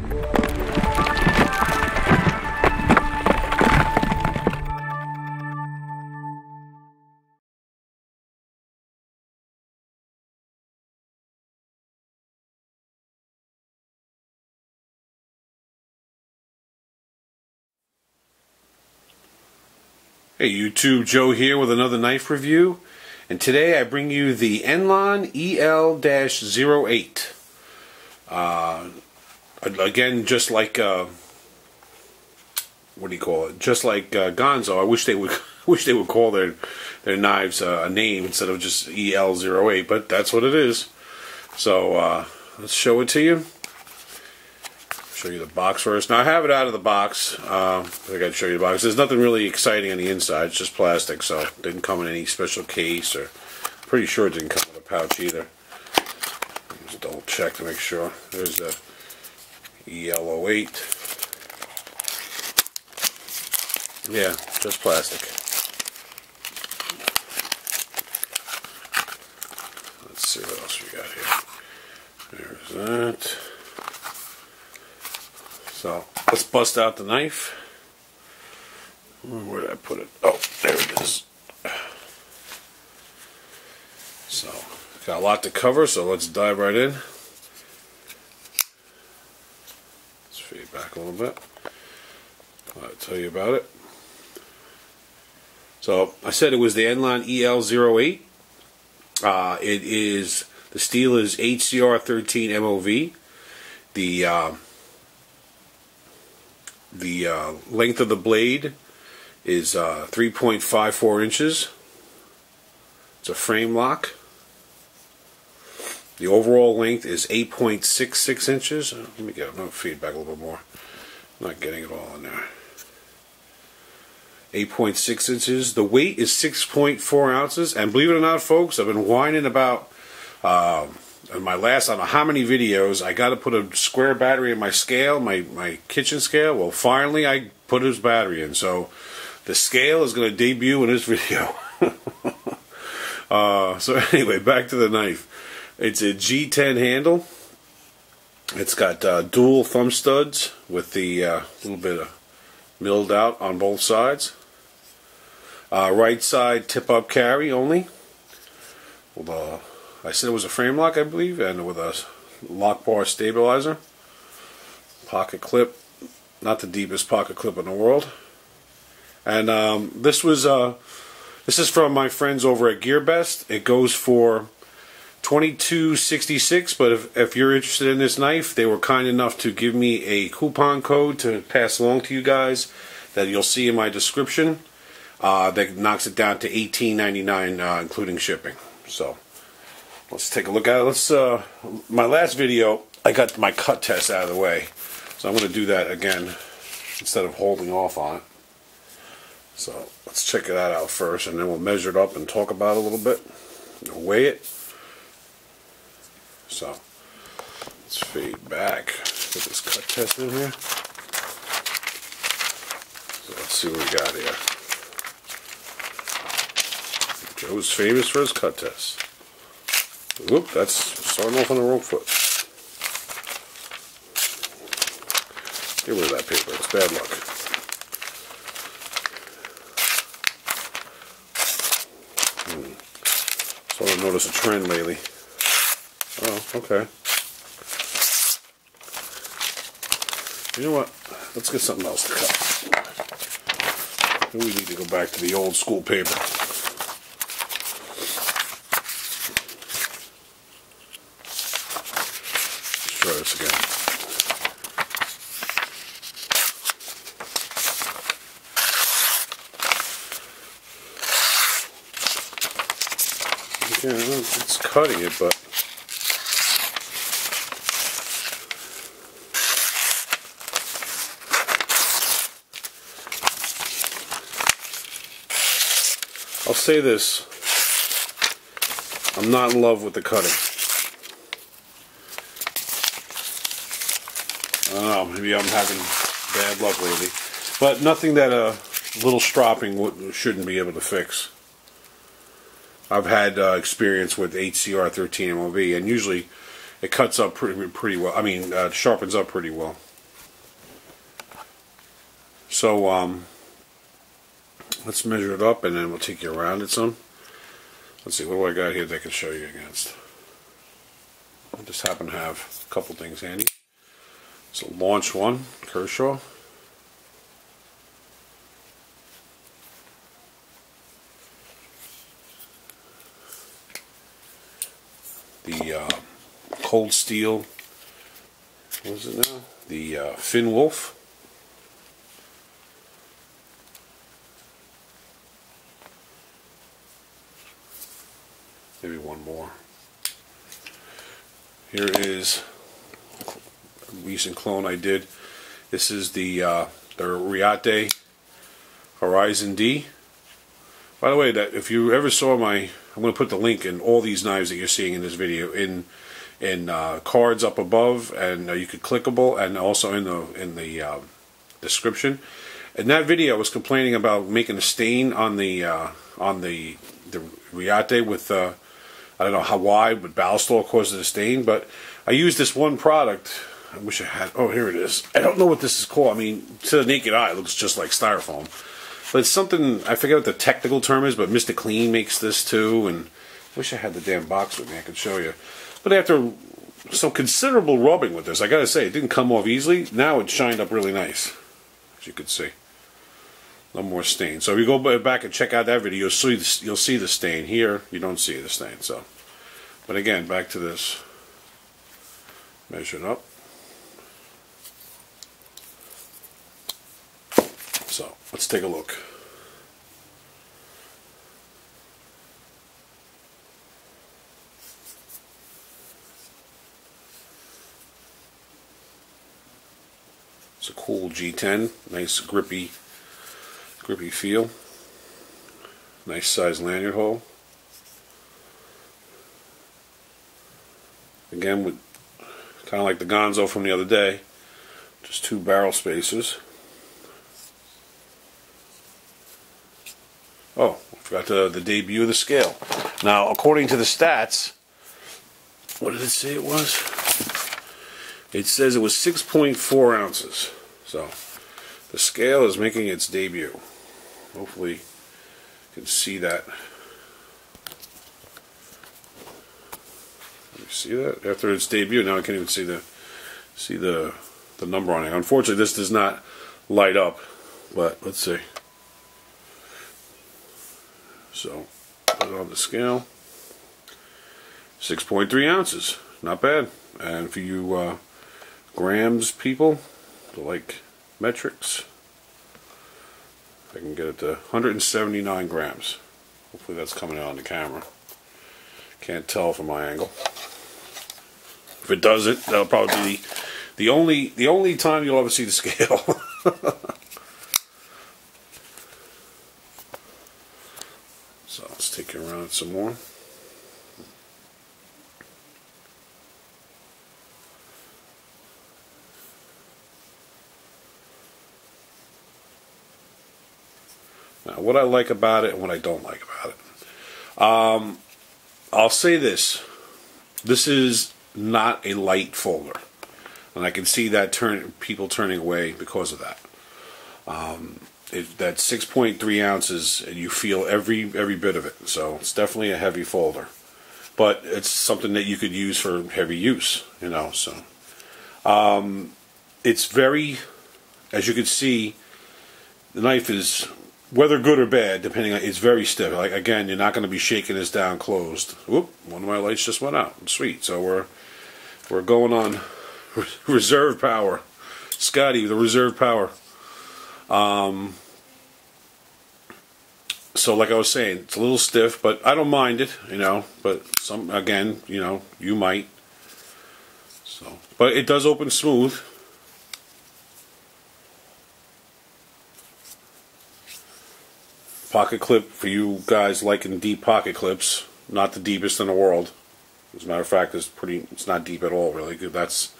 Hey YouTube, Joe here with another knife review, and today I bring you the ENLAN EL-08. Again, just like what do you call it? Just like Ganzo, I wish they would call their knives a name instead of just EL-08, but that's what it is. So let's show it to you. Show you the box first. Now I have it out of the box. I got to show you the box. There's nothing really exciting on the inside. It's just plastic, so it didn't come in any special case, or pretty sure it didn't come with a pouch either. Just double check to make sure. There's the EL-08. Yeah, just plastic. Let's see what else we got here. There's that. So let's bust out the knife. Where did I put it? Oh, there it is. So got a lot to cover, so let's dive right in. Let's fade back a little bit. I'll tell you about it. So I said it was the ENLAN EL-08. It is, the steel is HCR 13 MOV. The length of the blade is 3.54 inches. It's a frame lock. The overall length is 8.66 inches. Let me get feedback a little bit more. I'm not getting it all in there. 8.6 inches. The weight is 6.4 ounces. And believe it or not, folks, I've been whining about in my last, I don't know how many videos, I got to put a square battery in my scale, my kitchen scale. Well, finally I put his battery in, so the scale is going to debut in this video. So anyway, back to the knife. It's a G10 handle. It's got dual thumb studs with the little bit of milled out on both sides. Right side tip-up carry only. With I said it was a frame lock, I believe, and with a lock bar stabilizer. Pocket clip, not the deepest pocket clip in the world. And this is from my friends over at GearBest. It goes for $22.66, but if you're interested in this knife, they were kind enough to give me a coupon code to pass along to you guys that you'll see in my description. That knocks it down to $18.99, including shipping. So let's take a look at it. My last video, I got my cut test out of the way, so I'm going to do that again instead of holding off on it. So let's check that out first, and then we'll measure it up and talk about it a little bit. We'll weigh it. So let's fade back. Get this cut test in here. So let's see what we got here. Joe's famous for his cut test. Whoop, that's starting off on the wrong foot. Get rid of that paper, it's bad luck. Sort of noticed a trend lately. Oh, okay. You know what? Let's get something else to cut. Maybe we need to go back to the old school paper. Try this again. Yeah, it's cutting it, but I'll say this: I'm not in love with the cutting. I don't know, maybe I'm having bad luck lately. But nothing that a little stropping shouldn't be able to fix. I've had experience with HCR 13 MOV, and usually it cuts up pretty well. I mean, sharpens up pretty well. So let's measure it up, and then we'll take you around it some. Let's see, what do I got here that I can show you against? I just happen to have a couple things handy. So launch one, Kershaw. The Cold Steel, what is it now? The Finn Wolf. Maybe one more. Here is a recent clone I did. This is the Reate Horizon D. By the way, that if you ever saw my, I'm going to put the link in all these knives that you're seeing in this video in cards up above, and you could clickable, and also in the description. In that video, I was complaining about making a stain on the Reate with I don't know how wide, but Ballistol causes a stain. But I used this one product. I wish I had. Oh, here it is. I don't know what this is called. I mean, to the naked eye, it looks just like styrofoam. But it's something, I forget what the technical term is, but Mr. Clean makes this too. And I wish I had the damn box with me. I could show you. But after some considerable rubbing with this, I gotta say, it didn't come off easily. Now it shined up really nice, as you can see. No more stain. So if you go back and check out that video, you'll see the stain. Here, you don't see the stain. So, but again, back to this. Measure it up. So let's take a look. It's a cool G10, nice grippy feel. Nice size lanyard hole. Again, with kind of like the Ganzo from the other day, just 2 barrel spacers. Oh, I forgot the debut of the scale. Now, according to the stats, what did it say it was? It says it was 6.4 ounces. So, the scale is making its debut. Hopefully, you can see that. You see that? After its debut, now I can't even see the number on it. Unfortunately, this does not light up, but let's see. So, put it on the scale. 6.3 ounces. Not bad. And for you grams people, like metrics, I can get it to 179 grams. Hopefully that's coming out on the camera. Can't tell from my angle. If it doesn't, that'll probably be the only time you'll ever see the scale. So let's take it around some more. Now, what I like about it and what I don't like about it. I'll say this. This is not a light folder. And I can see that people turning away because of that. That's 6.3 ounces, and you feel every bit of it. So it's definitely a heavy folder. But it's something that you could use for heavy use, you know. So it's very, as you can see, the knife is, whether good or bad, depending on, it's very stiff. Like, again, you're not going to be shaking this down closed. Whoop! One of my lights just went out. Sweet. So we're going on reserve power. Scotty, the reserve power. So like I was saying, it's a little stiff, but I don't mind it, you know. But again, you know, you might. So, but it does open smooth. Pocket clip for you guys liking deep pocket clips. Not the deepest in the world. As a matter of fact, it's not deep at all, really. That's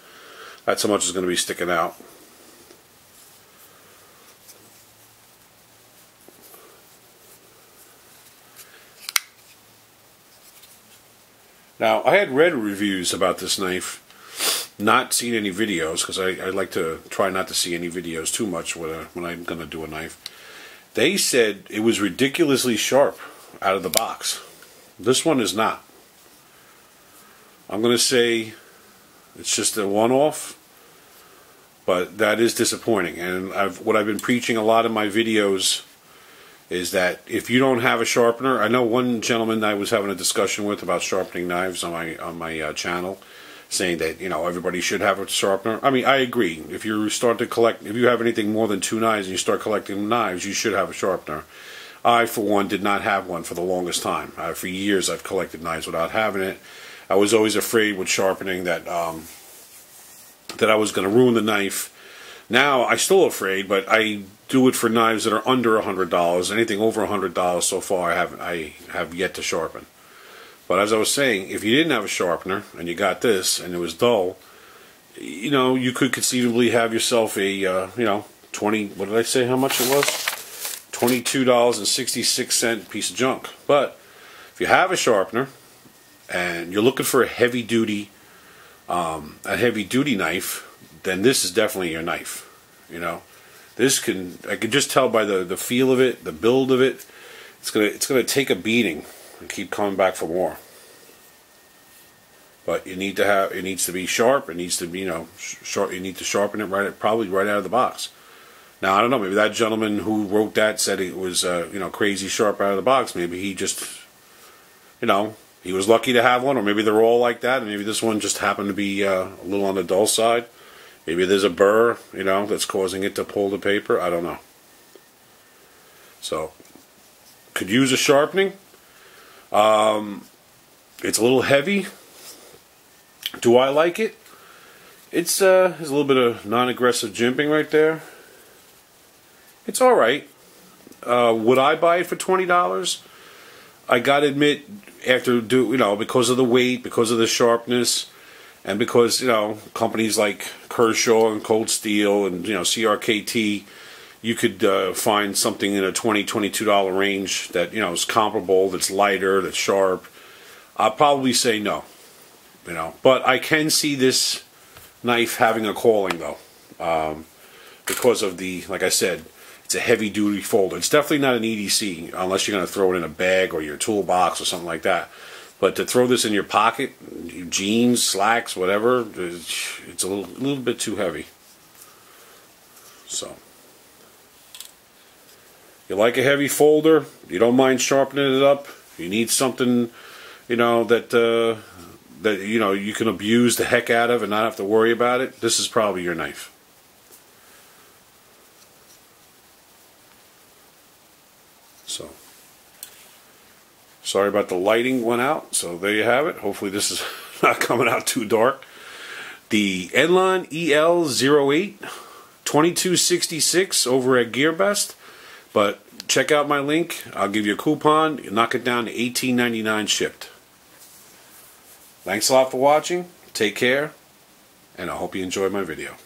how much is going to be sticking out. Now, I had read reviews about this knife not seen any videos, because I like to try not to see any videos too much when I'm going to do a knife. They said it was ridiculously sharp out of the box. This one is not. I'm going to say it's just a one-off, but that is disappointing. And what I've been preaching a lot in my videos is that if you don't have a sharpener, I know one gentleman I was having a discussion with about sharpening knives on my channel, saying that, you know, everybody should have a sharpener. I mean, I agree. If you start to collect, if you have anything more than 2 knives and you start collecting knives, you should have a sharpener. I, for one, did not have one for the longest time. For years, I've collected knives without having it. I was always afraid with sharpening that that I was going to ruin the knife. Now, I'm still afraid, but I do it for knives that are under $100. Anything over $100 so far, I have yet to sharpen. But as I was saying, if you didn't have a sharpener and you got this and it was dull, you know, you could conceivably have yourself a, you know, what did I say how much it was? $22.66 piece of junk. But if you have a sharpener and you're looking for a heavy duty knife, then this is definitely your knife. You know, I can just tell by the feel of it, the build of it, it's gonna take a beating and keep coming back for more. But it needs to be sharp. It needs to be, you know, sharp. You need to sharpen it probably right out of the box. Now, I don't know, maybe that gentleman who wrote that said it was you know, crazy sharp out of the box. Maybe he just, you know, he was lucky to have one, or maybe they're all like that, and maybe this one just happened to be a little on the dull side. Maybe there's a burr, you know, that's causing it to pull the paper. I don't know. So, could use a sharpening. It's a little heavy. Do I like it? There's a little bit of non-aggressive jimping right there. It's alright. Would I buy it for $20? I gotta admit, you know, because of the weight, because of the sharpness, and because, you know, companies like Kershaw and Cold Steel and, you know, CRKT, you could find something in a $20, $22 range that, you know, is comparable, that's lighter, that's sharp. I'll probably say no, you know. But I can see this knife having a calling, though, because of the, like I said, it's a heavy-duty folder. It's definitely not an EDC unless you're going to throw it in a bag or your toolbox or something like that. But to throw this in your pocket, jeans, slacks, whatever, it's a little bit too heavy. So, you like a heavy folder, you don't mind sharpening it up, you need something, you know, that you know, you can abuse the heck out of and not have to worry about it, this is probably your knife. So, sorry about the lighting went out, so there you have it. Hopefully this is not coming out too dark. The ENLAN-BEE EL-08 2266 over at GearBest. But check out my link. I'll give you a coupon. Knock it down to $18.99 shipped. Thanks a lot for watching. Take care, and I hope you enjoyed my video.